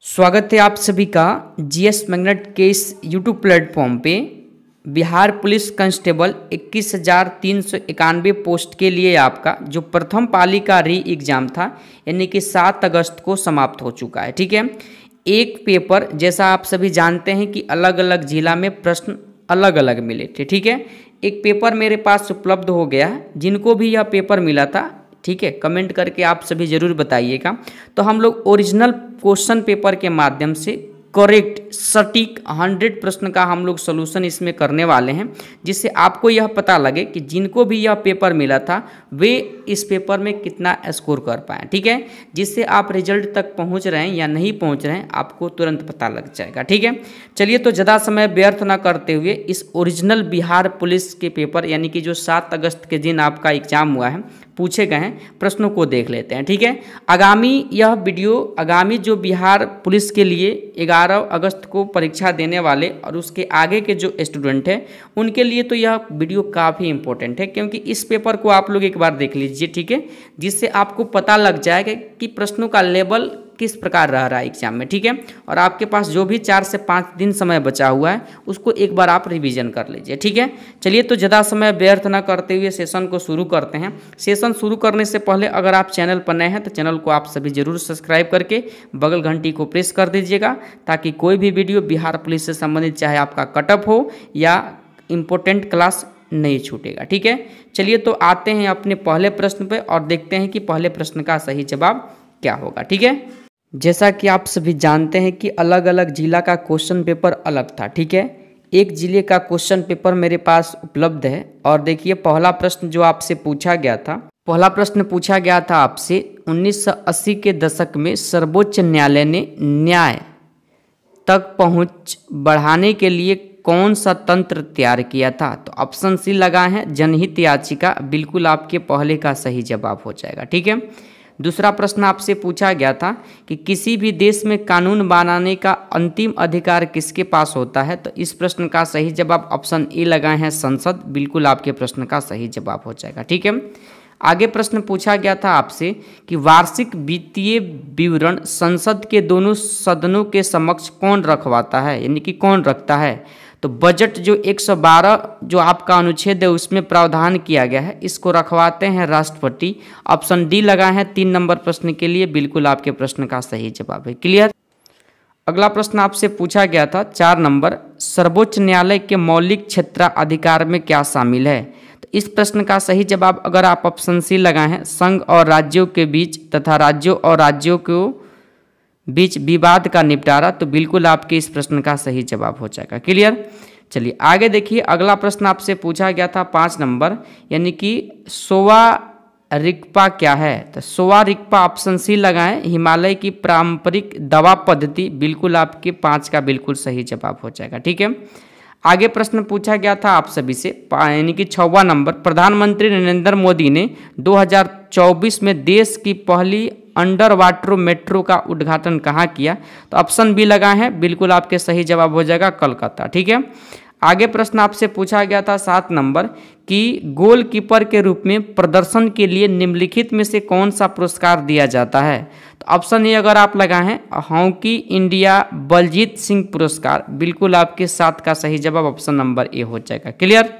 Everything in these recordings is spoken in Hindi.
स्वागत है आप सभी का जीएस मैग्नेट के इस यूट्यूब प्लेटफॉर्म पे। बिहार पुलिस कांस्टेबल 21,391 पोस्ट के लिए आपका जो प्रथम पाली का री एग्ज़ाम था यानी कि 7 अगस्त को समाप्त हो चुका है। ठीक है, एक पेपर जैसा आप सभी जानते हैं कि अलग अलग जिला में प्रश्न अलग अलग मिले थे। ठीक है, एक पेपर मेरे पास उपलब्ध हो गया है। जिनको भी यह पेपर मिला था, ठीक है, कमेंट करके आप सभी ज़रूर बताइएगा। तो हम लोग ओरिजिनल क्वेश्चन पेपर के माध्यम से करेक्ट सटीक 100 प्रश्न का हम लोग सोल्यूशन इसमें करने वाले हैं, जिससे आपको यह पता लगे कि जिनको भी यह पेपर मिला था वे इस पेपर में कितना स्कोर कर पाए। ठीक है, जिससे आप रिजल्ट तक पहुंच रहे हैं या नहीं पहुंच रहे हैं आपको तुरंत पता लग जाएगा। ठीक है, चलिए तो ज़्यादा समय व्यर्थ ना करते हुए इस ओरिजिनल बिहार पुलिस के पेपर यानी कि जो 7 अगस्त के दिन आपका एग्जाम हुआ है, पूछे गए हैं प्रश्नों को देख लेते हैं। ठीक है, यह वीडियो आगामी जो बिहार पुलिस के लिए 11 अगस्त को परीक्षा देने वाले और उसके आगे के जो स्टूडेंट हैं उनके लिए तो यह वीडियो काफ़ी इंपॉर्टेंट है, क्योंकि इस पेपर को आप लोग एक बार देख लीजिए। ठीक है, जिससे आपको पता लग जाएगा कि प्रश्नों का लेवल किस प्रकार रह रहा है एग्जाम में। ठीक है, और आपके पास जो भी 4 से 5 दिन समय बचा हुआ है उसको एक बार आप रिवीजन कर लीजिए। ठीक है, चलिए तो ज़्यादा समय व्यर्थ ना करते हुए सेशन को शुरू करते हैं। सेशन शुरू करने से पहले अगर आप चैनल पर नए हैं तो चैनल को आप सभी जरूर सब्सक्राइब करके बगल घंटी को प्रेस कर दीजिएगा, ताकि कोई भी वीडियो बिहार पुलिस से संबंधित चाहे आपका कटअप हो या इम्पोर्टेंट क्लास नहीं छूटेगा। ठीक है, चलिए तो आते हैं अपने पहले प्रश्न पे और देखते हैं कि पहले प्रश्न का सही जवाब क्या होगा। ठीक है, जैसा कि आप सभी जानते हैं कि अलग अलग जिला का क्वेश्चन पेपर अलग था। ठीक है, एक जिले का क्वेश्चन पेपर मेरे पास उपलब्ध है और देखिए पहला प्रश्न जो आपसे पूछा गया था, पहला प्रश्न पूछा गया था आपसे 1980 के दशक में सर्वोच्च न्यायालय ने न्याय तक पहुंच बढ़ाने के लिए कौन सा तंत्र तैयार किया था? तो ऑप्शन सी लगा है जनहित याचिका, बिल्कुल आपके पहले का सही जवाब हो जाएगा। ठीक है, दूसरा प्रश्न आपसे पूछा गया था कि किसी भी देश में कानून बनाने का अंतिम अधिकार किसके पास होता है? तो इस प्रश्न का सही जवाब ऑप्शन ए लगाए हैं संसद, बिल्कुल आपके प्रश्न का सही जवाब हो जाएगा। ठीक है, आगे प्रश्न पूछा गया था आपसे कि वार्षिक वित्तीय विवरण संसद के दोनों सदनों के समक्ष कौन रखवाता है, यानी कि कौन रखता है? तो बजट जो 112 जो आपका अनुच्छेद है उसमें प्रावधान किया गया है, इसको रखवाते हैं राष्ट्रपति। ऑप्शन डी लगा है 3 नंबर प्रश्न के लिए, बिल्कुल आपके प्रश्न का सही जवाब है। क्लियर। अगला प्रश्न आपसे पूछा गया था 4 नंबर, सर्वोच्च न्यायालय के मौलिक क्षेत्राधिकार में क्या शामिल है? तो इस प्रश्न का सही जवाब अगर आप ऑप्शन सी लगाए हैं संघ और राज्यों के बीच तथा राज्यों और राज्यों को बीच विवाद का निपटारा, तो बिल्कुल आपके इस प्रश्न का सही जवाब हो जाएगा। क्लियर। चलिए आगे देखिए, अगला प्रश्न आपसे पूछा गया था 5 नंबर, यानी कि सोवा रिक्पा क्या है? तो सोवा रिक्पा ऑप्शन सी लगाएं हिमालय की पारंपरिक दवा पद्धति, बिल्कुल आपके 5 का बिल्कुल सही जवाब हो जाएगा। ठीक है, आगे प्रश्न पूछा गया था आप सभी से, यानी कि 6वां नंबर, प्रधानमंत्री नरेंद्र मोदी ने 2024 में देश की पहली अंडर वाटर मेट्रो का उद्घाटन कहाँ किया? तो ऑप्शन बी लगा है, बिल्कुल आपके सही जवाब हो जाएगा कलकत्ता। ठीक है, आगे प्रश्न आपसे पूछा गया था 7 नंबर कि गोलकीपर के रूप में प्रदर्शन के लिए निम्नलिखित में से कौन सा पुरस्कार दिया जाता है? तो ऑप्शन ए अगर आप लगाए हैं हॉकी इंडिया बलजीत सिंह पुरस्कार, बिल्कुल आपके 7 का सही जवाब ऑप्शन नंबर ए हो जाएगा। क्लियर।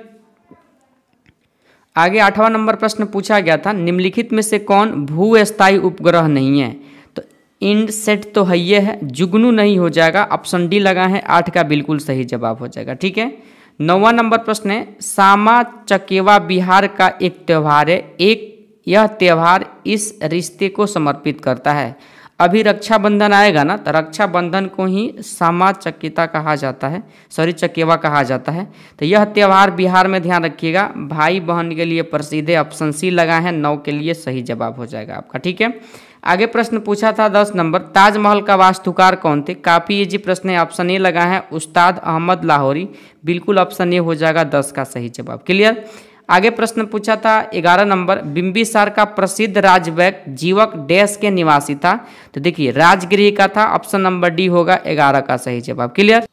आगे 8वां नंबर प्रश्न पूछा गया था निम्नलिखित में से कौन भूस्थायी उपग्रह नहीं है? तो इनसेट तो है, जुगनू नहीं हो जाएगा, ऑप्शन डी लगा है 8 का बिल्कुल सही जवाब हो जाएगा। ठीक है, 9वां नंबर प्रश्न है सामा चकेवा बिहार का एक त्यौहार है, यह त्यौहार इस रिश्ते को समर्पित करता है। अभी रक्षाबंधन आएगा ना, तो रक्षाबंधन को ही सामा चकेता कहा जाता है, चकेवा कहा जाता है। तो यह त्यौहार बिहार में, ध्यान रखिएगा, भाई बहन के लिए प्रसिद्ध है, ऑप्शन सी लगा है 9 के लिए सही जवाब हो जाएगा आपका। ठीक है, आगे प्रश्न पूछा था 10 नंबर, ताजमहल का वास्तुकार कौन थे? काफ़ी इजी प्रश्न है, ऑप्शन ए लगा है उस्ताद अहमद लाहौरी, बिल्कुल ऑप्शन ए हो जाएगा 10 का सही जवाब। क्लियर। आगे प्रश्न पूछा था 11 नंबर, बिंबिसार का प्रसिद्ध राजवैक जीवक डैश के निवासी था? तो देखिए राजगृह का था, ऑप्शन नंबर डी होगा 11 का सही जवाब। क्लियर।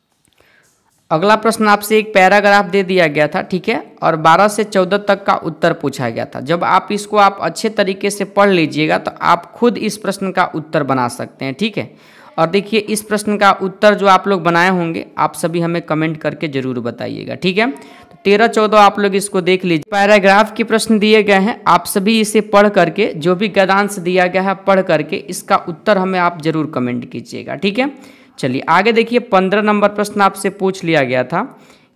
अगला प्रश्न आपसे एक पैराग्राफ दे दिया गया था, ठीक है, और 12 से 14 तक का उत्तर पूछा गया था। जब आप इसको आप अच्छे तरीके से पढ़ लीजिएगा तो आप खुद इस प्रश्न का उत्तर बना सकते हैं। ठीक है, और देखिए इस प्रश्न का उत्तर जो आप लोग बनाए होंगे आप सभी हमें कमेंट करके जरूर बताइएगा, ठीक है। तो 13-14 आप लोग इसको देख लीजिए। पैराग्राफ के प्रश्न दिए गए हैं, आप सभी इसे पढ़ करके, जो भी गद्यांश दिया गया है पढ़ करके इसका उत्तर हमें आप जरूर कमेंट कीजिएगा, ठीक है। चलिए आगे देखिए 15 नंबर प्रश्न आपसे पूछ लिया गया था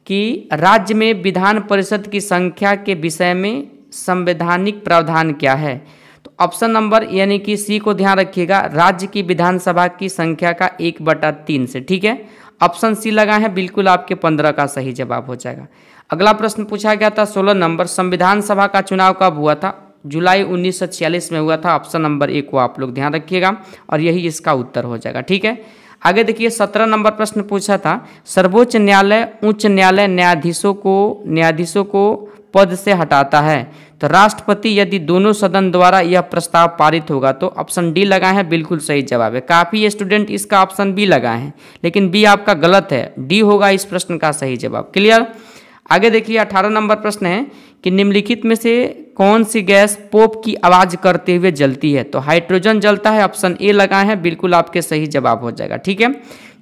कि राज्य में विधान परिषद की संख्या के विषय में संवैधानिक प्रावधान क्या है। तो ऑप्शन नंबर यानी कि सी को ध्यान रखिएगा, राज्य की विधानसभा की संख्या का 1/3 से, ठीक है। ऑप्शन सी लगा है, बिल्कुल आपके 15 का सही जवाब हो जाएगा। अगला प्रश्न पूछा गया था 16 नंबर, संविधान सभा का चुनाव कब हुआ था। जुलाई 1946 में हुआ था। ऑप्शन नंबर 1 को आप लोग ध्यान रखिएगा और यही इसका उत्तर हो जाएगा, ठीक है। आगे देखिए 17 नंबर प्रश्न पूछा था, सर्वोच्च न्यायालय उच्च न्यायालय न्यायाधीशों को पद से हटाता है तो राष्ट्रपति यदि दोनों सदन द्वारा यह प्रस्ताव पारित होगा तो। ऑप्शन डी लगाए हैं, बिल्कुल सही जवाब है। काफ़ी स्टूडेंट इसका ऑप्शन बी लगाए हैं लेकिन बी आपका गलत है, डी होगा इस प्रश्न का सही जवाब। क्लियर। आगे देखिए 18 नंबर प्रश्न है कि निम्नलिखित में से कौन सी गैस पोप की आवाज़ करते हुए जलती है। तो हाइड्रोजन जलता है। ऑप्शन ए लगाए हैं, बिल्कुल आपके सही जवाब हो जाएगा, ठीक है।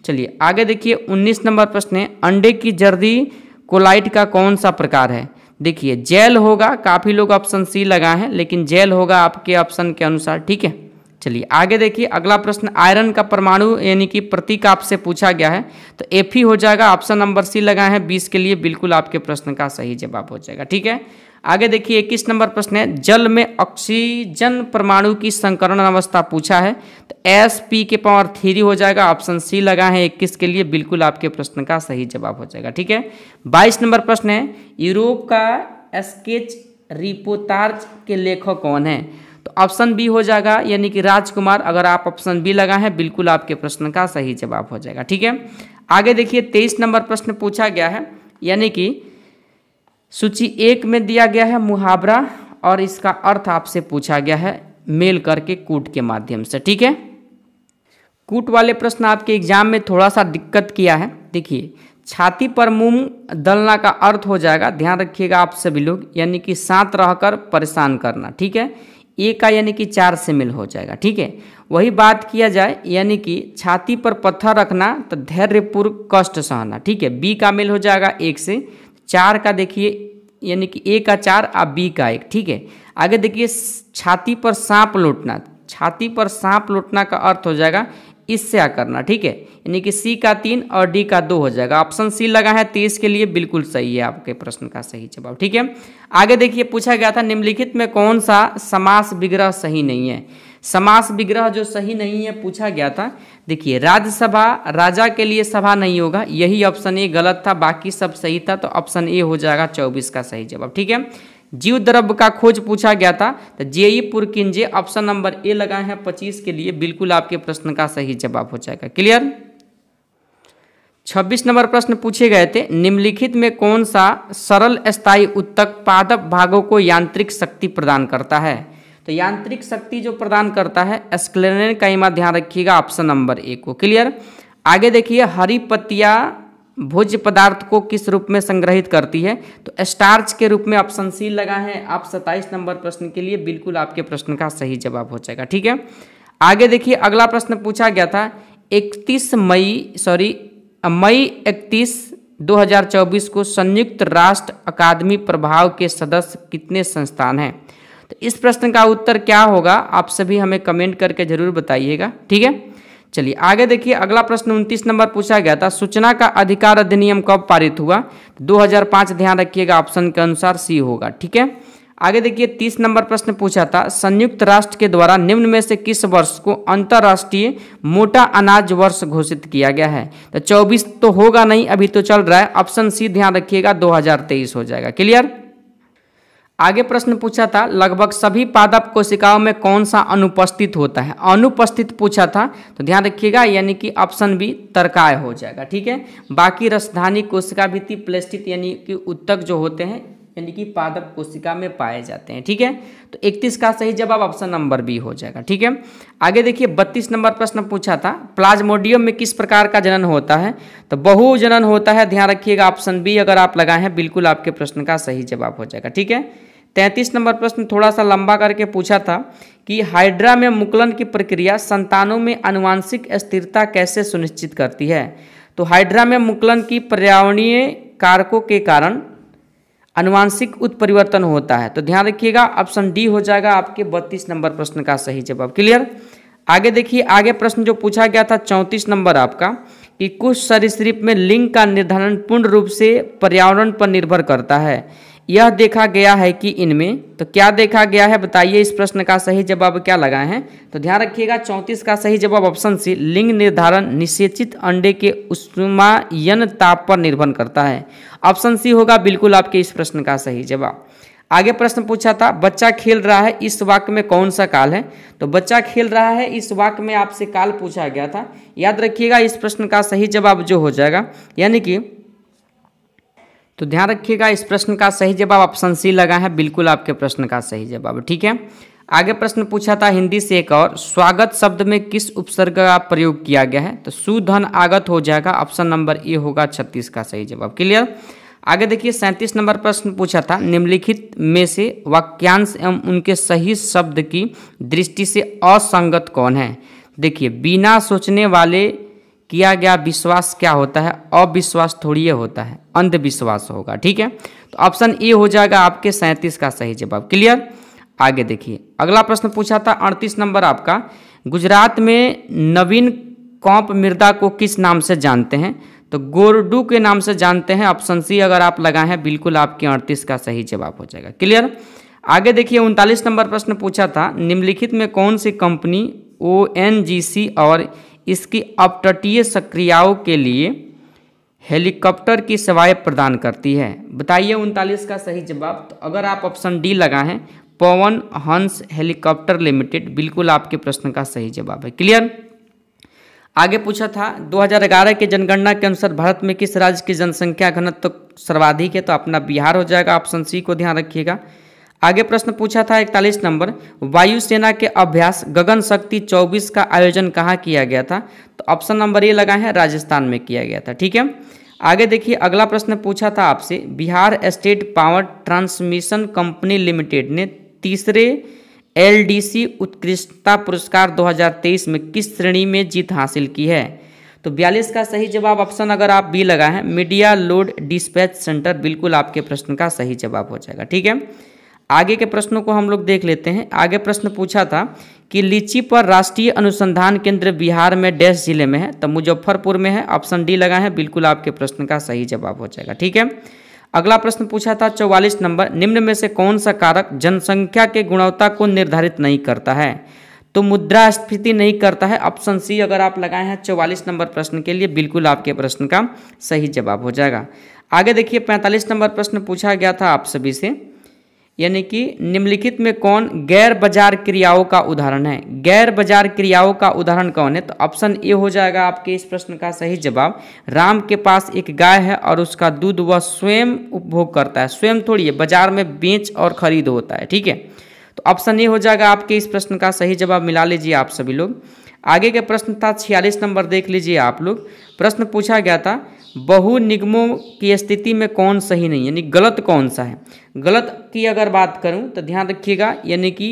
चलिए आगे देखिए 19 नंबर प्रश्न है, अंडे की जर्दी कोलाइट का कौन सा प्रकार है। देखिए जेल होगा, काफ़ी लोग ऑप्शन सी लगाए हैं लेकिन जेल होगा आपके ऑप्शन के अनुसार, ठीक है। चलिए आगे देखिए अगला प्रश्न, आयरन का परमाणु यानी कि प्रतीक आपसे पूछा गया है तो Fe हो जाएगा। ऑप्शन नंबर सी लगाए हैं 20 के लिए, बिल्कुल आपके प्रश्न का सही जवाब हो जाएगा, ठीक है। आगे देखिए 21 नंबर प्रश्न है, जल में ऑक्सीजन परमाणु की संकरण अवस्था पूछा है तो Sp3 हो जाएगा। ऑप्शन सी लगाए हैं 21 के लिए, बिल्कुल आपके प्रश्न का सही जवाब हो जाएगा, ठीक है। 22 नंबर प्रश्न है, यूरोप का स्केच रिपोर्टाज के लेखक कौन है। तो ऑप्शन बी हो जाएगा यानी कि राजकुमार। अगर आप ऑप्शन बी लगाए हैं बिल्कुल आपके प्रश्न का सही जवाब हो जाएगा, ठीक है। आगे देखिए 23 नंबर प्रश्न पूछा गया है यानी कि सूची 1 में दिया गया है मुहावरा और इसका अर्थ आपसे पूछा गया है मेल करके कूट के माध्यम से, ठीक है। कूट वाले प्रश्न आपके एग्जाम में थोड़ा सा दिक्कत किया है। देखिए छाती पर मूंग दलना का अर्थ हो जाएगा, ध्यान रखिएगा आप सभी लोग, यानी कि साथ रहकर परेशान करना, ठीक है। ए का यानी कि 4 से मिल हो जाएगा, ठीक है। वही बात किया जाए यानी कि छाती पर पत्थर रखना तो धैर्यपूर्वक कष्ट सहना, ठीक है। बी का मेल हो जाएगा 1 से। 4 का देखिए यानी कि ए का 4 और बी का 1, ठीक है। आगे देखिए छाती पर सांप लौटना, छाती पर सांप लौटना का अर्थ हो जाएगा इससे आ करना, ठीक है। यानी कि सी का 3 और डी का 2 हो जाएगा। ऑप्शन सी लगा है 23 के लिए, बिल्कुल सही है आपके प्रश्न का सही जवाब, ठीक है। आगे देखिए पूछा गया था निम्नलिखित में कौन सा समास विग्रह सही नहीं है। समास विग्रह जो सही नहीं है पूछा गया था, देखिए राज्यसभा राजा के लिए सभा नहीं होगा, यही ऑप्शन ए गलत था, बाकी सब सही था। तो ऑप्शन ए हो जाएगा 24 का सही जवाब, ठीक है। जीव द्रव्य का खोज पूछा गया था तो J E Purkinje. Option number A लगाए हैं 25 के लिए, बिल्कुल आपके प्रश्न का सही जवाब हो जाएगा। क्लियर। 26 नंबर प्रश्न पूछे गए थे, निम्नलिखित में कौन सा सरल स्थायी उत्तक पादप भागों को यांत्रिक शक्ति प्रदान करता है। तो यांत्रिक शक्ति जो प्रदान करता है स्क्लेरन का इमा, ध्यान रखिएगा ऑप्शन नंबर ए को। क्लियर। आगे देखिए हरी पत्तियां भोज्य पदार्थ को किस रूप में संग्रहित करती है। तो स्टार्च के रूप में। ऑप्शन सी लगा है आप 27 नंबर प्रश्न के लिए, बिल्कुल आपके प्रश्न का सही जवाब हो जाएगा, ठीक है। आगे देखिए अगला प्रश्न पूछा गया था मई 31, 2024 को संयुक्त राष्ट्र अकादमी प्रभाव के सदस्य कितने संस्थान हैं। तो इस प्रश्न का उत्तर क्या होगा आप सभी हमें कमेंट करके जरूर बताइएगा, ठीक है। चलिए आगे देखिए अगला प्रश्न 29 नंबर पूछा गया था, सूचना का अधिकार अधिनियम कब पारित हुआ। 2005, ध्यान रखिएगा ऑप्शन के अनुसार सी होगा, ठीक है। आगे देखिए 30 नंबर प्रश्न पूछा था, संयुक्त राष्ट्र के द्वारा निम्न में से किस वर्ष को अंतर्राष्ट्रीय मोटा अनाज वर्ष घोषित किया गया है। तो 24 तो होगा नहीं, अभी तो चल रहा है। ऑप्शन सी ध्यान रखिएगा 2023 हो जाएगा। क्लियर। आगे प्रश्न पूछा था, लगभग सभी पादप कोशिकाओं में कौन सा अनुपस्थित होता है। अनुपस्थित पूछा था तो ध्यान रखिएगा यानी कि ऑप्शन बी तर्काय हो जाएगा, ठीक है। बाकी रसधानी कोशिका भित्ति प्लेस्टित यानी कि उत्तक जो होते हैं यानी कि पादप कोशिका में पाए जाते हैं, ठीक है। तो 31 का सही जवाब ऑप्शन नंबर बी हो जाएगा, ठीक है। आगे देखिए 32 नंबर प्रश्न पूछा था, प्लाज्मोडियम में किस प्रकार का जनन होता है। तो बहुजनन होता है, ध्यान रखिएगा ऑप्शन बी अगर आप लगाए हैं, बिल्कुल आपके प्रश्न का सही जवाब हो जाएगा, ठीक है। 33 नंबर प्रश्न थोड़ा सा लंबा करके पूछा था कि हाइड्रा में मुकुलन की प्रक्रिया संतानों में आनुवंशिक स्थिरता कैसे सुनिश्चित करती है। तो हाइड्रा में मुकुलन की पर्यावरणीय कारकों के कारण आनुवंशिक उत्परिवर्तन होता है। तो ध्यान रखिएगा, ऑप्शन डी हो जाएगा आपके 32 नंबर प्रश्न का सही जवाब। क्लियर। आगे देखिए, आगे प्रश्न जो पूछा गया था 34 नंबर आपका कि कुछ सरीसृप में लिंग का निर्धारण पूर्ण रूप से पर्यावरण पर निर्भर करता है, यह देखा गया है कि इनमें। तो क्या देखा गया है बताइए, इस प्रश्न का सही जवाब क्या लगाए हैं। तो ध्यान रखिएगा 34 का सही जवाब ऑप्शन सी, लिंग निर्धारण निषेचित अंडे के ऊष्मायन ताप पर निर्भर करता है। ऑप्शन सी होगा बिल्कुल आपके इस प्रश्न का सही जवाब। आगे प्रश्न पूछा था बच्चा खेल रहा है, इस वाक्य में कौन सा काल है। तो बच्चा खेल रहा है इस वाक्य में आपसे काल पूछा गया था। याद रखिएगा इस प्रश्न का सही जवाब जो हो जाएगा यानी कि, तो ध्यान रखिएगा इस प्रश्न का सही जवाब ऑप्शन सी लगा है बिल्कुल आपके प्रश्न का सही जवाब। ठीक है। आगे प्रश्न पूछा था हिंदी से एक और, स्वागत शब्द में किस उपसर्ग का प्रयोग किया गया है। तो सुधन आगत हो जाएगा, ऑप्शन नंबर ए होगा 36 का सही जवाब। क्लियर। आगे देखिए 37 नंबर प्रश्न पूछा था निम्नलिखित में से वाक्यांश एवं उनके सही शब्द की दृष्टि से असंगत कौन है। देखिए, बिना सोचने वाले किया गया विश्वास क्या होता है, अविश्वास थोड़ी होता है, अंधविश्वास होगा। ठीक है। तो ऑप्शन ए हो जाएगा आपके 37 का सही जवाब। क्लियर। आगे देखिए, अगला प्रश्न पूछा था 38 नंबर आपका, गुजरात में नवीन कौप मृदा को किस नाम से जानते हैं। तो गोरडू के नाम से जानते हैं, ऑप्शन सी अगर आप लगाए हैं बिल्कुल आपके 38 का सही जवाब हो जाएगा। क्लियर। आगे देखिए 39 नंबर प्रश्न पूछा था निम्नलिखित में कौन सी कंपनी ONGC और इसकी अपतटीय सक्रियाओं के लिए हेलीकॉप्टर की सेवाएं प्रदान करती है। बताइए 39 का सही जवाब। तो अगर आप ऑप्शन डी लगाए हैं पवन हंस हेलीकॉप्टर लिमिटेड, बिल्कुल आपके प्रश्न का सही जवाब है। क्लियर। आगे पूछा था 2011 के जनगणना के अनुसार भारत में किस राज्य की जनसंख्या घनत्व तो सर्वाधिक है। तो अपना बिहार हो जाएगा, ऑप्शन सी को ध्यान रखिएगा। आगे प्रश्न पूछा था 41 नंबर, वायुसेना के अभ्यास गगन शक्ति 24 का आयोजन कहाँ किया गया था। तो ऑप्शन नंबर ए लगाए हैं राजस्थान में किया गया था। ठीक है। आगे देखिए अगला प्रश्न पूछा था आपसे, Bihar state power transmission company limited ने तीसरे LDC उत्कृष्टता पुरस्कार 2023 में किस श्रेणी में जीत हासिल की है। तो 42 का सही जवाब ऑप्शन अगर आप बी लगाए हैं मीडिया लोड डिस्पैच सेंटर, बिल्कुल आपके प्रश्न का सही जवाब हो जाएगा। ठीक है। आगे के प्रश्नों को हम लोग देख लेते हैं। आगे प्रश्न पूछा था कि लीची पर राष्ट्रीय अनुसंधान केंद्र बिहार में डैश जिले में है। तो मुजफ्फरपुर में है, ऑप्शन डी लगाए हैं बिल्कुल आपके प्रश्न का सही जवाब हो जाएगा। ठीक है। अगला प्रश्न पूछा था 44 नंबर, निम्न में से कौन सा कारक जनसंख्या के गुणवत्ता को निर्धारित नहीं करता है। तो मुद्रास्फीति नहीं करता है, ऑप्शन सी अगर आप लगाए हैं 44 नंबर प्रश्न के लिए बिल्कुल आपके प्रश्न का सही जवाब हो जाएगा। आगे देखिए 45 नंबर प्रश्न पूछा गया था आप सभी से, यानी कि निम्नलिखित में कौन गैर बाजार क्रियाओं का उदाहरण है। गैर बाजार क्रियाओं का उदाहरण कौन है। तो ऑप्शन ए हो जाएगा आपके इस प्रश्न का सही जवाब, राम के पास एक गाय है और उसका दूध वह स्वयं उपभोग करता है, स्वयं थोड़ी है, बाजार में बेच और खरीद होता है। ठीक है। तो ऑप्शन ए हो जाएगा आपके इस प्रश्न का सही जवाब, मिला लीजिए आप सभी लोग। आगे के प्रश्न था 46 नंबर, देख लीजिए आप लोग। प्रश्न पूछा गया था बहु निगमों की स्थिति में कौन सही नहीं, यानी गलत कौन सा है। गलत की अगर बात करूं तो ध्यान रखिएगा, यानी कि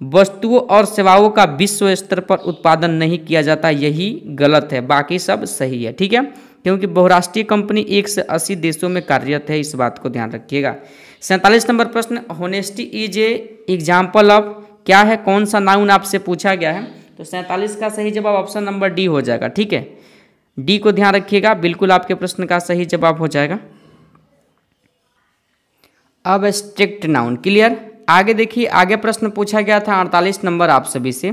वस्तुओं और सेवाओं का विश्व स्तर पर उत्पादन नहीं किया जाता, यही गलत है, बाकी सब सही है। ठीक है। क्योंकि बहुराष्ट्रीय कंपनी 1 से 80 देशों में कार्यरत है, इस बात को ध्यान रखिएगा। 47 नंबर प्रश्न, honesty is a example of क्या है, कौन सा नाउन आपसे पूछा गया है। तो 47 का सही जवाब ऑप्शन नंबर डी हो जाएगा। ठीक है। डी को ध्यान रखिएगा, बिल्कुल आपके प्रश्न का सही जवाब हो जाएगा। अब स्ट्रिक्ट नाउन। क्लियर। आगे देखिए आगे प्रश्न पूछा गया था 48 नंबर आप सभी से,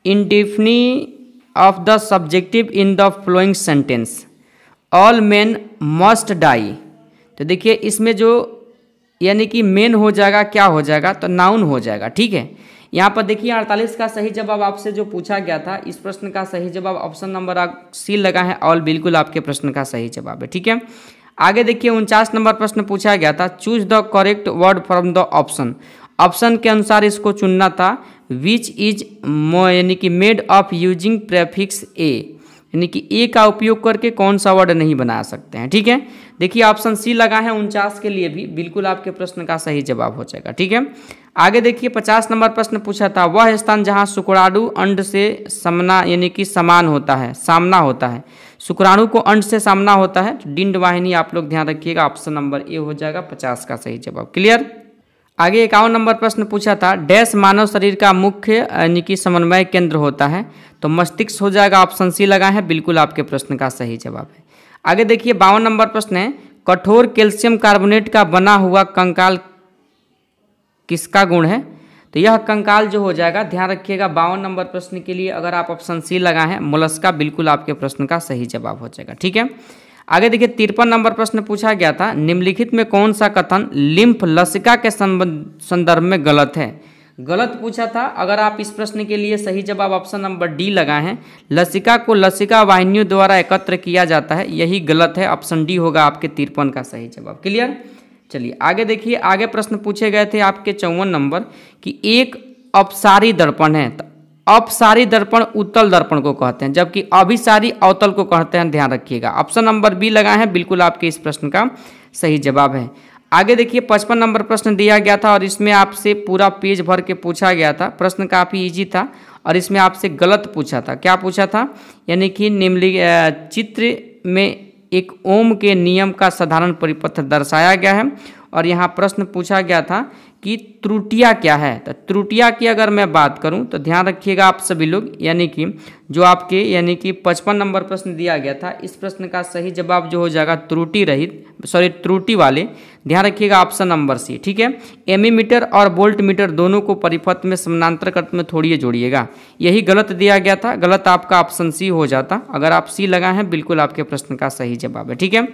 identify of the subjective in the following sentence all men must die. तो देखिए इसमें जो यानी कि मेन हो जाएगा, क्या हो जाएगा, तो नाउन हो जाएगा। ठीक है। यहाँ पर देखिए 48 का सही जवाब आपसे जो पूछा गया था, इस प्रश्न का सही जवाब ऑप्शन नंबर सी लगा है, ऑल बिल्कुल आपके प्रश्न का सही जवाब है। ठीक है। आगे देखिए 49 नंबर प्रश्न पूछा गया था, choose the correct word from the option. Option के अनुसार इसको चुनना था, विच इज यानी कि मेड ऑफ यूजिंग प्रेफिक्स ए। यानी कि ए का उपयोग करके कौन सा वर्ड नहीं बना सकते हैं। ठीक है, देखिए ऑप्शन सी लगा है 49 के लिए भी बिल्कुल आपके प्रश्न का सही जवाब हो जाएगा। ठीक है, आगे देखिए 50 नंबर प्रश्न पूछा था, वह स्थान जहाँ शुक्राणु अंड से समना यानी कि समान होता है, सामना होता है। शुक्राणु को अंड से सामना होता है तो डिंड वाहिनी आप लोग ध्यान रखिएगा, ऑप्शन नंबर ए हो जाएगा 50 का सही जवाब। क्लियर। आगे 51 नंबर प्रश्न पूछा था, डैश मानव शरीर का मुख्य यानी कि समन्वय केंद्र होता है, तो मस्तिष्क हो जाएगा, ऑप्शन सी लगा है, बिल्कुल आपके प्रश्न का सही जवाब है। आगे देखिए 52 नंबर प्रश्न है, कठोर कैल्शियम कार्बोनेट का बना हुआ कंकाल किसका गुण है, तो यह कंकाल जो हो जाएगा, ध्यान रखिएगा 52 नंबर प्रश्न के लिए अगर आप ऑप्शन सी लगा है मोलस्का, बिल्कुल आपके प्रश्न का सही जवाब हो जाएगा। ठीक है, आगे देखिए 53 नंबर प्रश्न पूछा गया था, निम्नलिखित में कौन सा कथन लिम्फ लसिका के संदर्भ में गलत है। गलत पूछा था, अगर आप इस प्रश्न के लिए सही जवाब ऑप्शन नंबर डी लगाए हैं, लसिका को लसिका वाहिनियों द्वारा एकत्र किया जाता है, यही गलत है, ऑप्शन डी होगा आपके 53 का सही जवाब। क्लियर। चलिए आगे देखिए, आगे प्रश्न पूछे गए थे आपके 54 नंबर कि एक अपसारी दर्पण है, तो अपसारी दर्पण उत्तल दर्पण को कहते हैं, जबकि अभिसारी अवतल को कहते हैं, ध्यान रखिएगा, ऑप्शन नंबर बी लगाए हैं, बिल्कुल आपके इस प्रश्न का सही जवाब है। आगे देखिए 55 नंबर प्रश्न दिया गया था और इसमें आपसे पूरा पेज भर के पूछा गया था, प्रश्न काफ़ी इजी था और इसमें आपसे गलत पूछा था। क्या पूछा था, यानी कि निम्नलिखित चित्र में एक ओम के नियम का साधारण परिपथ दर्शाया गया है और यहाँ प्रश्न पूछा गया था कि त्रुटियाँ क्या है। तो त्रुटियाँ की अगर मैं बात करूँ तो ध्यान रखिएगा आप सभी लोग, यानी कि जो आपके यानी कि 55 नंबर प्रश्न दिया गया था, इस प्रश्न का सही जवाब जो हो जाएगा त्रुटि वाले, ध्यान रखिएगा ऑप्शन नंबर सी। ठीक है, एमी मीटर और वोल्ट मीटर दोनों को परिपथ में समानांतर कट में थोड़ी जोड़िएगा, यही गलत दिया गया था, गलत आपका ऑप्शन सी हो जाता, अगर आप सी लगाए हैं बिल्कुल आपके प्रश्न का सही जवाब है। ठीक है,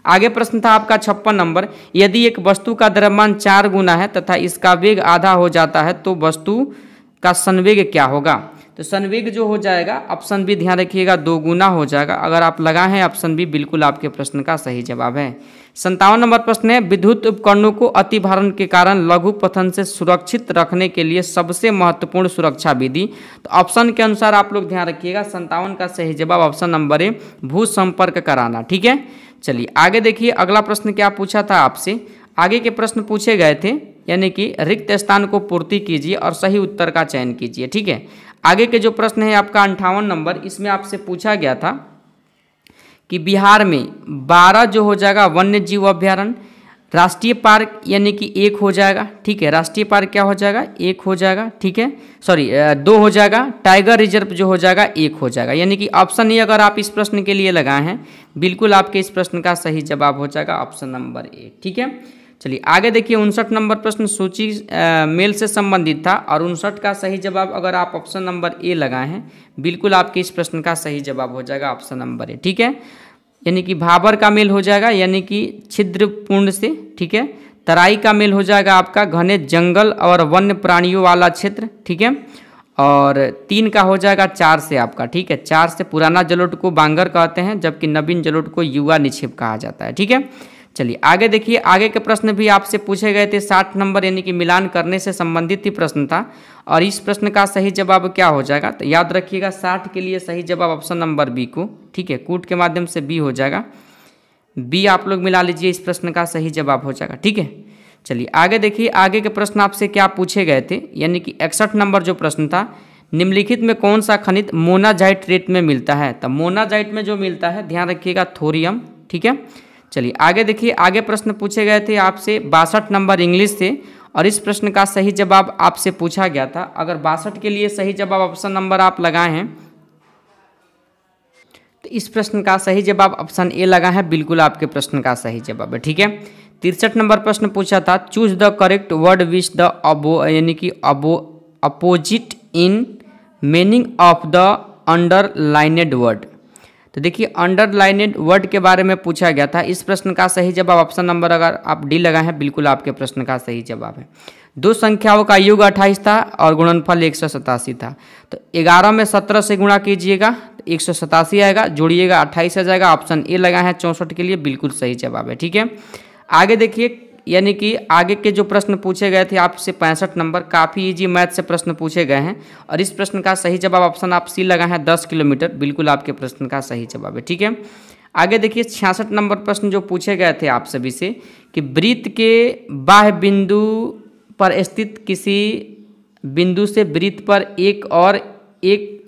आगे प्रश्न था आपका 56 नंबर, यदि एक वस्तु का द्रव्यमान 4 गुना है तथा इसका वेग आधा हो जाता है तो वस्तु का संवेग क्या होगा। तो संवेग जो हो जाएगा ऑप्शन बी, ध्यान रखिएगा 2 गुना हो जाएगा, अगर आप लगाए हैं ऑप्शन बी बिल्कुल आपके प्रश्न का सही जवाब है। 57 नंबर प्रश्न है, विद्युत उपकरणों को अतिभारण के कारण लघु पतन से सुरक्षित रखने के लिए सबसे महत्वपूर्ण सुरक्षा विधि, तो ऑप्शन के अनुसार आप लोग ध्यान रखिएगा 57 का सही जवाब ऑप्शन नंबर ए, भू संपर्क कराना। ठीक है, चलिए आगे देखिए अगला प्रश्न क्या पूछा था आपसे, आगे के प्रश्न पूछे गए थे, यानी कि रिक्त स्थान को पूर्ति कीजिए और सही उत्तर का चयन कीजिए। ठीक है, आगे के जो प्रश्न है आपका 58 नंबर, इसमें आपसे पूछा गया था कि बिहार में 12 जो हो जाएगा वन्य जीव अभ्यारण्य, राष्ट्रीय पार्क यानी कि 1 हो जाएगा। ठीक है, राष्ट्रीय पार्क क्या हो जाएगा, 1 हो जाएगा। ठीक है, 2 हो जाएगा, टाइगर रिजर्व जो हो जाएगा 1 हो जाएगा, यानी कि ऑप्शन ए अगर आप इस प्रश्न के लिए लगाए हैं बिल्कुल आपके इस प्रश्न का सही जवाब हो जाएगा ऑप्शन नंबर ए। ठीक है, चलिए आगे देखिए 59 नंबर प्रश्न सूची मेल से संबंधित था और 59 का सही जवाब अगर आप ऑप्शन नंबर ए लगाए हैं बिल्कुल आपके इस प्रश्न का सही जवाब हो जाएगा ऑप्शन नंबर ए। ठीक है, यानी कि भाबर का मेल हो जाएगा, यानी कि छिद्रपूर्ण से। ठीक है, तराई का मेल हो जाएगा आपका घने जंगल और वन्य प्राणियों वाला क्षेत्र। ठीक है, और 3 का हो जाएगा 4 से आपका। ठीक है, 4 से पुराना जलोढ़ को बांगर कहते हैं, जबकि नवीन जलोढ़ को युवा निक्षेप कहा जाता है। ठीक है, चलिए आगे देखिए, आगे के प्रश्न भी आपसे पूछे गए थे 60 नंबर, यानी कि मिलान करने से संबंधित ही प्रश्न था और इस प्रश्न का सही जवाब क्या हो जाएगा, तो याद रखिएगा 60 के लिए सही जवाब ऑप्शन नंबर बी को। ठीक है, कूट के माध्यम से बी हो जाएगा, बी आप लोग मिला लीजिए, इस प्रश्न का सही जवाब हो जाएगा। ठीक है, चलिए आगे देखिए, आगे के प्रश्न आपसे क्या पूछे गए थे, यानी कि 61 नंबर जो प्रश्न था, निम्नलिखित में कौन सा खनिज मोनाजाइट रेत में मिलता है, तो मोनाजाइट में जो मिलता है ध्यान रखिएगा थोरियम। ठीक है, चलिए आगे देखिए, आगे प्रश्न पूछे गए थे आपसे 62 नंबर इंग्लिश से और इस प्रश्न का सही जवाब आपसे पूछा गया था, अगर 62 के लिए सही जवाब ऑप्शन नंबर आप लगाए हैं तो इस प्रश्न का सही जवाब ऑप्शन ए लगा है, बिल्कुल आपके प्रश्न का सही जवाब है। ठीक है, 63 नंबर प्रश्न पूछा था, choose the correct word which the यानी कि opposite in meaning of the underlined word. तो देखिए अंडरलाइनेड वर्ड के बारे में पूछा गया था, इस प्रश्न का सही जवाब ऑप्शन नंबर अगर आप डी लगाए हैं बिल्कुल आपके प्रश्न का सही जवाब है। 2 संख्याओं का योग 28 था और गुणनफल 187 था, तो 11 में 17 से गुणा कीजिएगा तो 187 आएगा, जोड़िएगा 28 आ जाएगा, ऑप्शन ए लगा है 64 के लिए, बिल्कुल सही जवाब है। ठीक है, आगे देखिए यानी कि आगे के जो प्रश्न पूछे गए थे आपसे 65 नंबर, काफ़ी इजी मैथ से प्रश्न पूछे गए हैं। और इस प्रश्न का सही जवाब ऑप्शन आप सी लगा है 10 किलोमीटर, बिल्कुल आपके प्रश्न का सही जवाब है। ठीक है, आगे देखिए 66 नंबर प्रश्न जो पूछे गए थे आप सभी से कि वृत्त के बाह्य बिंदु पर स्थित किसी बिंदु से वृत्त पर एक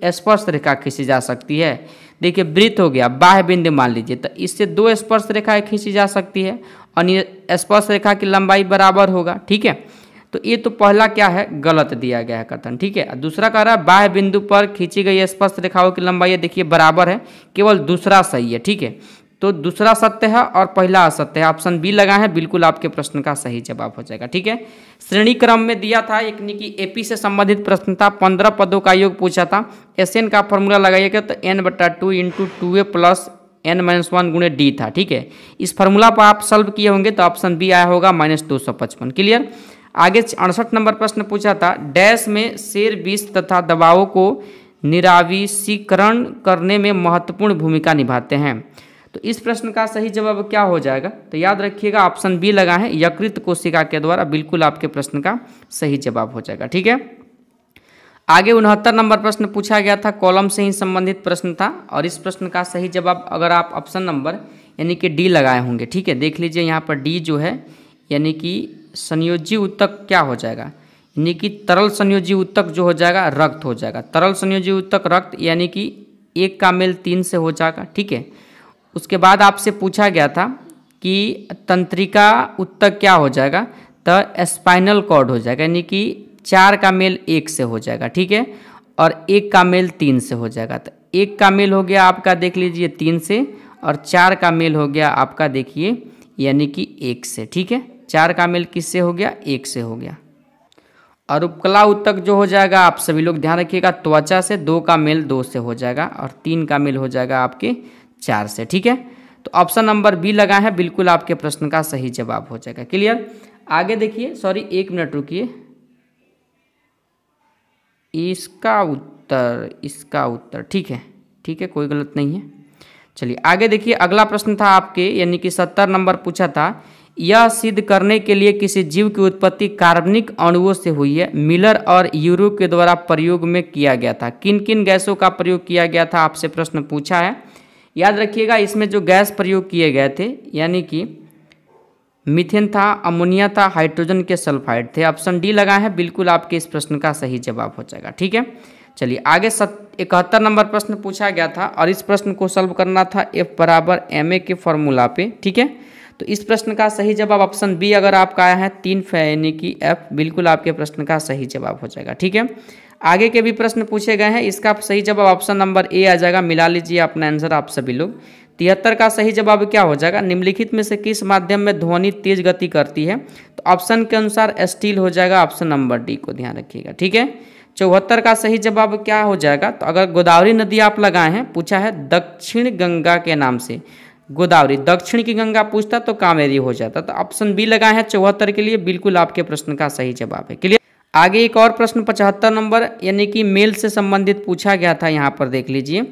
स्पर्श रेखा खींची जा सकती है। देखिए वृत्त हो गया, बाह्य बिंदु मान लीजिए, तो इससे 2 स्पर्श रेखाएं खींची जा सकती है और ये स्पर्श रेखा की लंबाई बराबर होगा। ठीक है, तो ये तो पहला क्या है, गलत दिया गया है कथन। ठीक है, दूसरा कह रहा है बाह्य बिंदु पर खींची गई स्पर्श रेखाओं की लंबाई देखिए बराबर है, केवल दूसरा सही है। ठीक है, तो दूसरा सत्य है और पहला असत्य है, ऑप्शन बी लगा है, बिल्कुल आपके प्रश्न का सही जवाब हो जाएगा। ठीक है, श्रेणी क्रम में दिया था एक कि एपी से संबंधित प्रश्न था, 15 पदों का योग पूछा था। एसएन का फॉर्मूला लगाइएगा तो n/2 × 2a + n-1 × d था। ठीक है, इस फार्मूला पर आप सॉल्व किए होंगे तो ऑप्शन बी आया होगा -255। क्लियर। आगे 68 नंबर प्रश्न पूछा था, डैश में शेर विष तथा दवाओं को निराविषीकरण करने में महत्वपूर्ण भूमिका निभाते हैं। तो इस प्रश्न का सही जवाब क्या हो जाएगा, तो याद रखिएगा ऑप्शन बी लगा है, यकृत कोशिका के द्वारा, बिल्कुल आपके प्रश्न का सही जवाब हो जाएगा। ठीक है, आगे 69 नंबर प्रश्न पूछा गया था, कॉलम से ही संबंधित प्रश्न था और इस प्रश्न का सही जवाब अगर आप ऑप्शन नंबर यानी कि डी लगाए होंगे। ठीक है, देख लीजिए यहाँ पर डी जो है यानी कि संयोजी उत्तक क्या हो जाएगा, यानी कि तरल संयोजी उत्तक जो हो जाएगा रक्त हो जाएगा। तरल संयोजी उत्तक रक्त यानी कि 1 का मेल 3 से हो जाएगा। ठीक है, उसके बाद आपसे पूछा गया था कि तंत्रिका उत्तक क्या हो जाएगा, तो स्पाइनल कॉर्ड हो जाएगा, यानी कि 4 का मेल 1 से हो जाएगा। ठीक है, और 1 का मेल 3 से हो जाएगा। तो 1 का मेल हो गया आपका देख लीजिए 3 से और 4 का मेल हो गया आपका देखिए यानी कि 1 से। ठीक है, 4 का मेल किससे हो गया, 1 से हो गया। और उपकला उत्तक जो हो जाएगा आप सभी लोग ध्यान रखिएगा, त्वचा से 2 का मेल 2 से हो जाएगा और 3 का मेल हो जाएगा आपके 4 से। ठीक है, तो ऑप्शन नंबर बी लगा है, बिल्कुल आपके प्रश्न का सही जवाब हो जाएगा। क्लियर। आगे देखिए, सॉरी 1 मिनट रुकिए, इसका उत्तर ठीक है, कोई गलत नहीं है। चलिए आगे देखिए, अगला प्रश्न था आपके यानी कि 70 नंबर पूछा था, यह सिद्ध करने के लिए किसी जीव की उत्पत्ति कार्बनिक अणुओं से हुई है, मिलर और यूरो के द्वारा प्रयोग में किया गया था। किन किन गैसों का प्रयोग किया गया था, आपसे प्रश्न पूछा है। याद रखिएगा इसमें जो गैस प्रयोग किए गए थे यानी कि मीथेन था, अमोनिया था, हाइड्रोजन के सल्फाइड थे। ऑप्शन डी लगा है, बिल्कुल आपके इस प्रश्न का सही जवाब हो जाएगा। ठीक है, चलिए आगे 71 नंबर प्रश्न पूछा गया था और इस प्रश्न को सॉल्व करना था F = ma के फॉर्मूला पे। ठीक है, तो इस प्रश्न का सही जवाब ऑप्शन बी अगर आपका आया है 3 यानी कि F, बिल्कुल आपके प्रश्न का सही जवाब हो जाएगा। ठीक है, आगे के भी प्रश्न पूछे गए हैं, इसका सही जवाब ऑप्शन नंबर ए आ जाएगा। मिला लीजिए अपना आंसर आप सभी लोग। 73 का सही जवाब क्या हो जाएगा, निम्नलिखित में से किस माध्यम में ध्वनि तेज गति करती है, तो ऑप्शन के अनुसार स्टील हो जाएगा, ऑप्शन नंबर डी को ध्यान रखिएगा। ठीक है, 74 का सही जवाब क्या हो जाएगा, तो अगर गोदावरी नदी आप लगाए हैं, पूछा है दक्षिण गंगा के नाम से, गोदावरी दक्षिण की गंगा पूछता तो कावेरी हो जाता, तो ऑप्शन बी लगाए हैं 74 के लिए, बिल्कुल आपके प्रश्न का सही जवाब है। क्लियर। आगे एक और प्रश्न 75 नंबर यानी कि मेल से संबंधित पूछा गया था, यहाँ पर देख लीजिए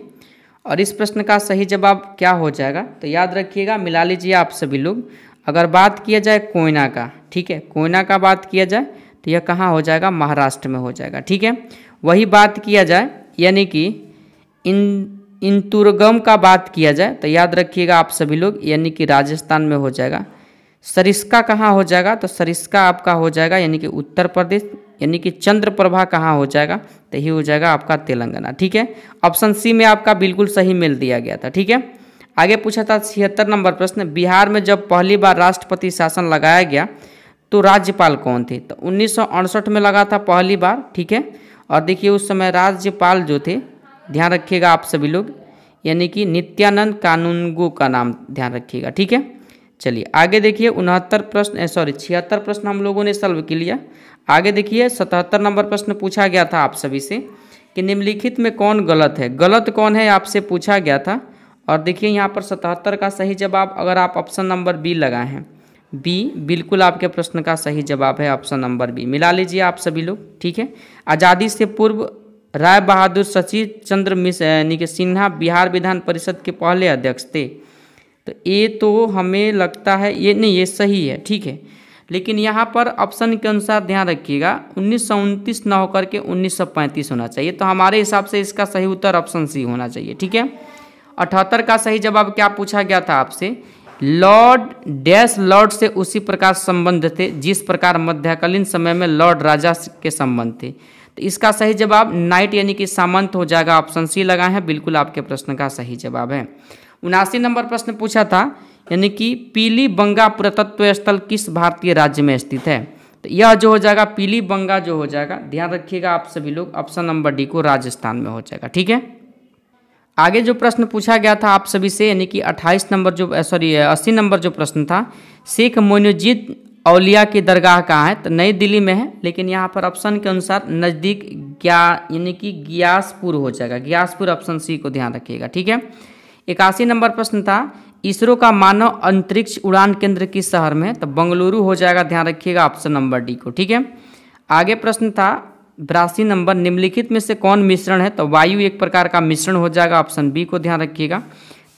और इस प्रश्न का सही जवाब क्या हो जाएगा, तो याद रखिएगा, मिला लीजिए आप सभी लोग। अगर बात किया जाए कोयना का, ठीक है, कोयना का बात किया जाए तो यह कहाँ हो जाएगा, महाराष्ट्र में हो जाएगा। ठीक है, वही बात किया जाए यानी कि इंतुरगम का बात किया जाए तो याद रखिएगा आप सभी लोग यानी कि राजस्थान में हो जाएगा। सरिस्का कहाँ हो जाएगा, तो सरिस्का आपका हो जाएगा यानी कि उत्तर प्रदेश, यानी कि चंद्रप्रभा कहाँ हो जाएगा, तो ये हो जाएगा आपका तेलंगाना। ठीक है, ऑप्शन सी में आपका बिल्कुल सही मेल दिया गया था। ठीक है, आगे पूछा था 76 नंबर प्रश्न, बिहार में जब पहली बार राष्ट्रपति शासन लगाया गया तो राज्यपाल कौन थे, तो 1968 में लगा था पहली बार। ठीक है, और देखिए उस समय राज्यपाल जो थे, ध्यान रखिएगा आप सभी लोग, यानी कि नित्यानंद कानूनगो का नाम ध्यान रखिएगा। ठीक है, चलिए आगे देखिए 76 प्रश्न हम लोगों ने सॉल्व कर लिया। आगे देखिए 77 नंबर प्रश्न पूछा गया था आप सभी से कि निम्नलिखित में कौन गलत है, गलत कौन है आपसे पूछा गया था। और देखिए यहाँ पर 77 का सही जवाब अगर आप ऑप्शन नंबर बी लगाए हैं, बी बिल्कुल आपके प्रश्न का सही जवाब है, ऑप्शन नंबर बी। मिला लीजिए आप सभी लोग। ठीक है, आज़ादी से पूर्व राय बहादुर सचिव चंद्र मिश्र सिन्हा बिहार विधान परिषद के पहले अध्यक्ष थे, तो ये तो हमें लगता है ये नहीं, ये सही है। ठीक है, लेकिन यहाँ पर ऑप्शन के अनुसार ध्यान रखिएगा 1929 ना होकर के 1935 होना चाहिए। तो हमारे हिसाब से इसका सही उत्तर ऑप्शन सी होना चाहिए। ठीक है। 78 का सही जवाब क्या पूछा गया था आपसे, लॉर्ड डैश लॉर्ड से उसी प्रकार संबंध थे जिस प्रकार मध्यकालीन समय में लॉर्ड राजा के संबंध थे। तो इसका सही जवाब नाइट यानी कि सामंत हो जाएगा, ऑप्शन सी लगाए हैं, बिल्कुल आपके प्रश्न का सही जवाब है। 79 नंबर प्रश्न पूछा था, यानी कि पीलीबंगा पुरातत्व स्थल किस भारतीय राज्य में स्थित है। तो यह जो हो जाएगा पीलीबंगा जो हो जाएगा, ध्यान रखिएगा आप सभी लोग, ऑप्शन नंबर डी को राजस्थान में हो जाएगा। ठीक है। आगे जो प्रश्न पूछा गया था आप सभी से, यानी कि 80 नंबर जो प्रश्न था, शेख मोइनुद्दीन औलिया की दरगाह कहाँ है। तो नई दिल्ली में है, लेकिन यहाँ पर ऑप्शन के अनुसार नज़दीक यानी कि ग्यासपुर हो जाएगा, ग्यासपुर, ऑप्शन सी को ध्यान रखिएगा। ठीक है। 81 नंबर प्रश्न था, इसरो का मानव अंतरिक्ष उड़ान केंद्र किस शहर में है। तो बेंगलुरु हो जाएगा, ध्यान रखिएगा, ऑप्शन नंबर डी को। ठीक है। आगे प्रश्न था 82 नंबर, निम्नलिखित में से कौन मिश्रण है। तो वायु एक प्रकार का मिश्रण हो जाएगा, ऑप्शन बी को ध्यान रखिएगा।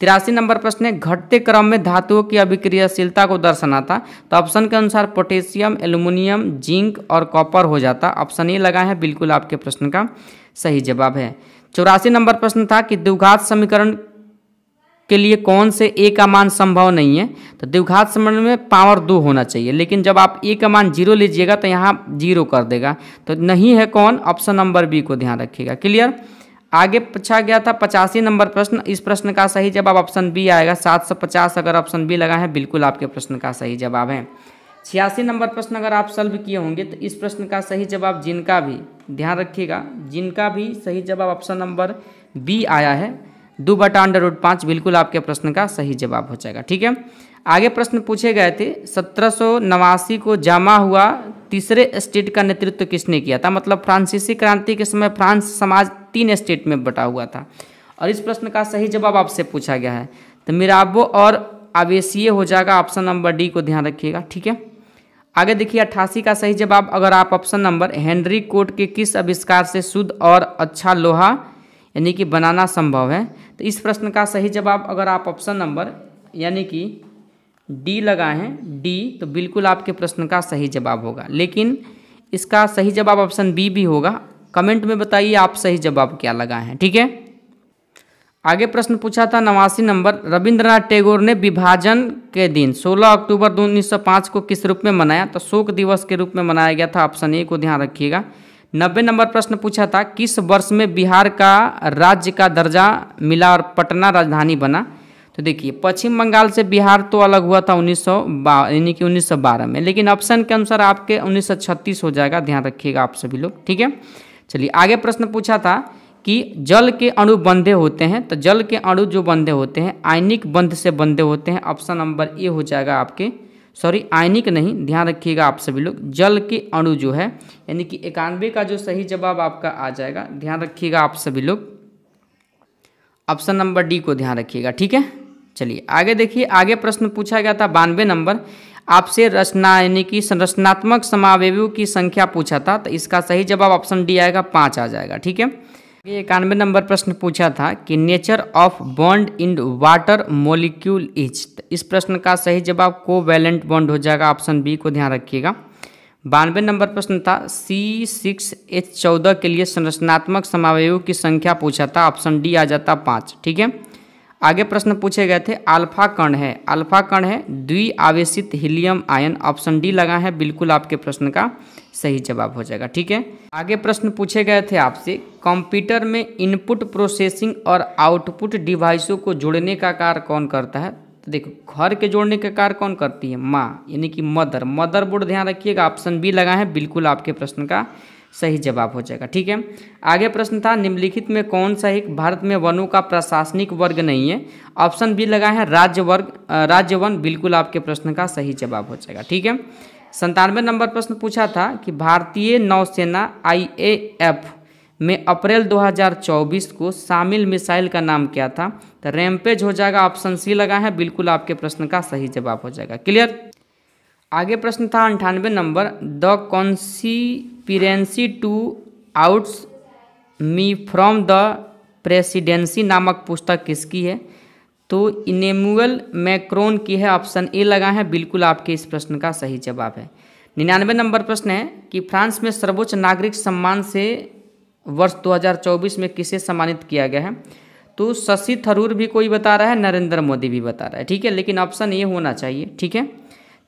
83 नंबर प्रश्न है, घटते क्रम में धातुओं की अभिक्रियाशीलता को दर्शाना था। तो ऑप्शन के अनुसार पोटेशियम, एल्युमिनियम, जिंक और कॉपर हो जाता, ऑप्शन ए लगा है, बिल्कुल आपके प्रश्न का सही जवाब है। 84 नंबर प्रश्न था कि द्विघात समीकरण के लिए कौन से ए का मान संभव नहीं है। तो द्विघात समीकरण में पावर 2 होना चाहिए, लेकिन जब आप ए का मान 0 लीजिएगा तो यहाँ 0 कर देगा, तो नहीं है कौन, ऑप्शन नंबर बी को ध्यान रखिएगा। क्लियर। आगे पूछा गया था 85 नंबर प्रश्न, इस प्रश्न का सही जवाब ऑप्शन बी आएगा, 750 अगर ऑप्शन बी लगा है, बिल्कुल आपके प्रश्न का सही जवाब है। 86 नंबर प्रश्न अगर आप सॉल्व किए होंगे तो इस प्रश्न का सही जवाब जिनका भी, ध्यान रखिएगा, जिनका भी सही जवाब ऑप्शन नंबर बी आया है, 2/√5, बिल्कुल आपके प्रश्न का सही जवाब हो जाएगा। ठीक है। आगे प्रश्न पूछे गए थे, 1789 को जमा हुआ तीसरे स्टेट का नेतृत्व किसने किया था। मतलब फ्रांसीसी क्रांति के समय फ्रांस समाज 3 स्टेट में बटा हुआ था, और इस प्रश्न का सही जवाब आपसे पूछा गया है। तो मिराबो और आवेसिये हो जाएगा, ऑप्शन नंबर डी को ध्यान रखिएगा। ठीक है। आगे देखिए 88 का सही जवाब, अगर आप ऑप्शन नंबर हेनरी कोट के किस आविष्कार से शुद्ध और अच्छा लोहा यानी कि बनाना संभव है। तो इस प्रश्न का सही जवाब अगर आप ऑप्शन नंबर यानी कि डी लगाए हैं, डी, तो बिल्कुल आपके प्रश्न का सही जवाब होगा, लेकिन इसका सही जवाब ऑप्शन बी भी होगा। कमेंट में बताइए आप सही जवाब क्या लगाए हैं। ठीक है। आगे प्रश्न पूछा था 89 नंबर, रविंद्रनाथ टैगोर ने विभाजन के दिन 16 अक्टूबर 1905 को किस रूप में मनाया। तो शोक दिवस के रूप में मनाया गया था, ऑप्शन ए को ध्यान रखिएगा। 90 नंबर प्रश्न पूछा था, किस वर्ष में बिहार का राज्य का दर्जा मिला और पटना राजधानी बना। तो देखिए पश्चिम बंगाल से बिहार तो अलग हुआ था 1912 में, लेकिन ऑप्शन के अनुसार आपके 1936 हो जाएगा, ध्यान रखिएगा आप सभी लोग। ठीक है। चलिए आगे प्रश्न पूछा था कि जल के अणु बंधे होते हैं। तो जल के अणु जो बंधे होते हैं आयनिक बंध से बंधे होते हैं, ऑप्शन नंबर ए हो जाएगा आपके, आयनिक नहीं, ध्यान रखिएगा आप सभी लोग। जल के अणु जो है यानी कि 91 का जो सही जवाब आपका आ जाएगा, ध्यान रखिएगा आप सभी लोग, ऑप्शन नंबर डी को ध्यान रखिएगा। ठीक है। चलिए आगे देखिए, आगे प्रश्न पूछा गया था 92 नंबर, आपसे रचना यानी कि संरचनात्मक समावयवों की संख्या पूछा था। तो इसका सही जवाब ऑप्शन डी आएगा, 5 आ जाएगा। ठीक है। 91 नंबर प्रश्न पूछा था कि nature of bond in water molecule is. इस प्रश्न का सही जवाब कोवैलेंट बॉन्ड हो जाएगा, ऑप्शन बी को ध्यान रखिएगा। 92 नंबर प्रश्न था C6H14 के लिए संरचनात्मक समावयवों की संख्या पूछा था, ऑप्शन डी आ जाता 5। ठीक है। आगे प्रश्न पूछे गए थे, अल्फा कण है द्विआवेशित हीलियम आयन, ऑप्शन डी लगा है, बिल्कुल आपके प्रश्न का सही जवाब हो जाएगा। ठीक है। आगे प्रश्न पूछे गए थे आपसे, कंप्यूटर में इनपुट प्रोसेसिंग और आउटपुट डिवाइसों को जोड़ने का कार्य कौन करता है। तो देखो घर के जोड़ने का कार्य कौन करती है, माँ यानी कि मदरबोर्ड, ध्यान रखिएगा, ऑप्शन बी लगा है, बिल्कुल आपके प्रश्न का सही जवाब हो जाएगा। ठीक है। आगे प्रश्न था, निम्नलिखित में कौन सा एक भारत में वनों का प्रशासनिक वर्ग नहीं है, ऑप्शन बी लगा है राज्य वन, बिल्कुल आपके प्रश्न का सही जवाब हो जाएगा। ठीक है। 97 नंबर प्रश्न पूछा था कि भारतीय नौसेना IAF में अप्रैल 2024 को शामिल मिसाइल का नाम क्या था। तो रैम्पेज हो जाएगा, ऑप्शन सी लगा है, बिल्कुल आपके प्रश्न का सही जवाब हो जाएगा। क्लियर। आगे प्रश्न था 98 नंबर, द कॉन्स्पिरेंसी टू आउट्स मी फ्रॉम द प्रेसिडेंसी नामक पुस्तक किसकी है। तो इमैनुअल मैक्रोन की है, ऑप्शन ए लगा है, बिल्कुल आपके इस प्रश्न का सही जवाब है। 99 नंबर प्रश्न है कि फ्रांस में सर्वोच्च नागरिक सम्मान से वर्ष 2024 में किसे सम्मानित किया गया है? तो शशि थरूर भी कोई बता रहा है, नरेंद्र मोदी भी बता रहा है, ठीक है, लेकिन ऑप्शन ये होना चाहिए, ठीक है।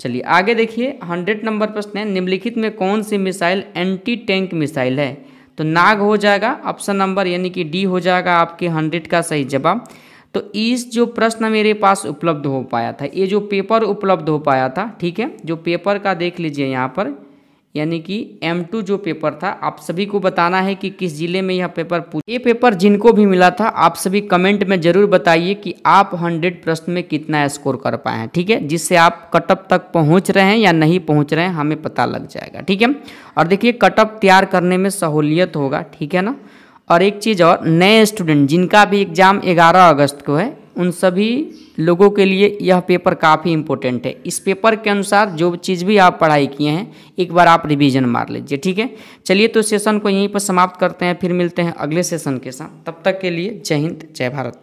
चलिए आगे देखिए, 100 नंबर प्रश्न है, निम्नलिखित में कौन सी मिसाइल एंटी टैंक मिसाइल है? तो नाग हो जाएगा ऑप्शन नंबर, यानी कि डी हो जाएगा आपके 100 का सही जवाब। तो इस जो प्रश्न मेरे पास उपलब्ध हो पाया था, ये जो पेपर उपलब्ध हो पाया था, ठीक है, जो पेपर का देख लीजिए यहाँ पर, यानी कि M2 जो पेपर था, आप सभी को बताना है कि किस जिले में यह पेपर ये पेपर जिनको भी मिला था, आप सभी कमेंट में जरूर बताइए कि आप 100 प्रश्न में कितना स्कोर कर पाए हैं, ठीक है, जिससे आप कटअप तक पहुंच रहे हैं या नहीं पहुंच रहे हैं हमें पता लग जाएगा, ठीक है। और देखिए कटअप तैयार करने में सहूलियत होगा, ठीक है ना। और एक चीज़ और, नए स्टूडेंट जिनका भी एग्ज़ाम 11 अगस्त को है, उन सभी लोगों के लिए यह पेपर काफ़ी इम्पोर्टेंट है। इस पेपर के अनुसार जो चीज़ भी आप पढ़ाई किए हैं एक बार आप रिवीजन मार लीजिए, ठीक है। चलिए तो सेशन को यहीं पर समाप्त करते हैं, फिर मिलते हैं अगले सेशन के साथ। तब तक के लिए जय हिंद, जय भारत।